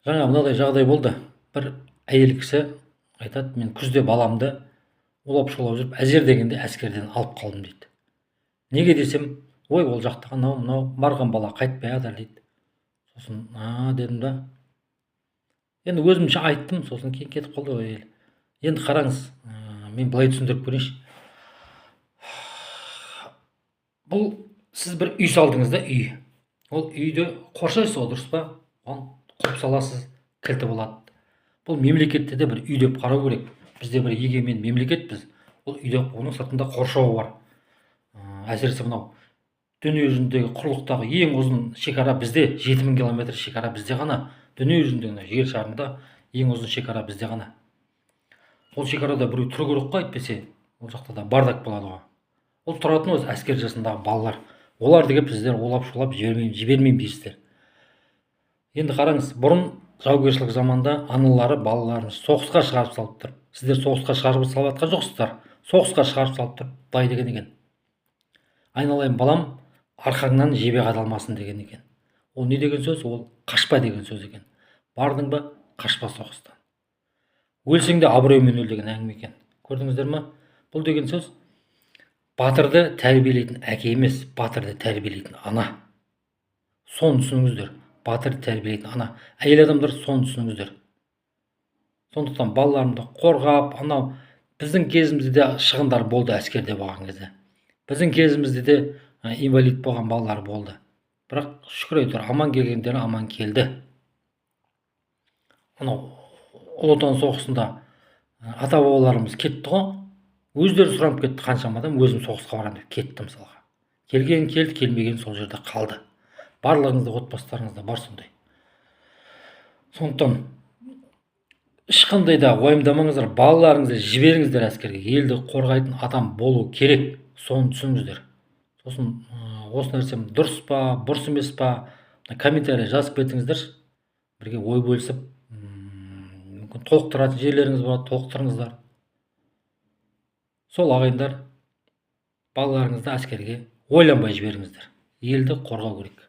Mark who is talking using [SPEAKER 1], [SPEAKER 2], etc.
[SPEAKER 1] Жаңа мынадай жағдай болды. Бір әйел кісі айтады, мен күзде баламды улап шулап жүріп әзер дегенде әскерден алып қалдым дейді. Неге десем, ой ол жақта анау мынау барған бала қайтпай жатыр дейді. Сосын дедім да, енді өзімше айттым, сосын кейін кетіп қалды ғой әйел. Енді қараңыз, мен былай түсіндіріп көрейінші. Бұл сіз бір үй салдыңыз да, үй. Ол үйді қоршайсыз ғой, дұрыс па? Оған құлып саласыз, кілті болады. Бұл мемлекетте де бір үй деп қарау керек. Бізде бір егемен мемлекетпіз. Бұл үйде оның сыртында қоршауы бар. Әсіресе мынау дүние жүзіндегі құрлықтағы ең ұзын шекара бізде, 7000 километр шекара бізде ғана. Дүние жүзіндегі жер шарында ең ұзын шекара бізде ғана. Ол шекарада біреу тұру керек қой, әйтпесе ол жақта да бардак болады ғой. Ол тұратын өзі әскер жасындағы балалар. Олар деген сіздер олап шулап жібермеймін дейсіздер. Енді қараңыз, бұрын жаугершілік заманда аналары балаларын соғысқа шығарып салып тұр. Сіздер соғысқа шығарып салып жатқан жоқсыздар. Соғысқа шығарып салып тұр. Былай деген екен. Айналайын балам, арқаңнан жебе қадалмасын деген екен. Ол не деген сөз? Ол қашпа деген сөз екен. Бардың ба, қашпа соғыстан. Өлсең де абыроймен өл деген әңгіме екен. Көрдіңіздер ме? Бұл деген сөз батырды тәрбиелейтін әке емес, батырды тәрбиелейтін ана. Соны түсініңіздер. Батырды тәрбиелейтін ана. Әйел адамдар соны түсініңіздер. Сондықтан балаларымды қорғап, анау біздің кезімізде де шығындар болды әскерде болған кезде. Біздің кезімізде де инвалид болған балалар болды. Бірақ шүкір әйтеуір аман келгендері аман келді. Анау Ұлы Отан соғысында ата бабаларымыз кетті ғой. Өздері сұранып кетті, қаншама адам өзім соғысқа барамын деп кетті мысалға. Келген келді, келмеген сол жерде қалды. Барлығыңызда отбасыларыңызда бар сондай. Сондықтан ешқандай да уайымдамаңыздар, балаларыңызды жіберіңіздер әскерге. Елді қорғайтын адам болу керек. Соны түсініңіздер. Сосын осы нәрсем дұрыс па, бұрыс емес па, комментарий жазып кетіңіздер. Бірге ой бөлісіп, мүмкін толықтыратын жерлеріңіз бар, толықтырыңыздар. Сол ағайындар балаларыңызды әскерге ойланбай жіберіңіздер. Елді қорғау керек.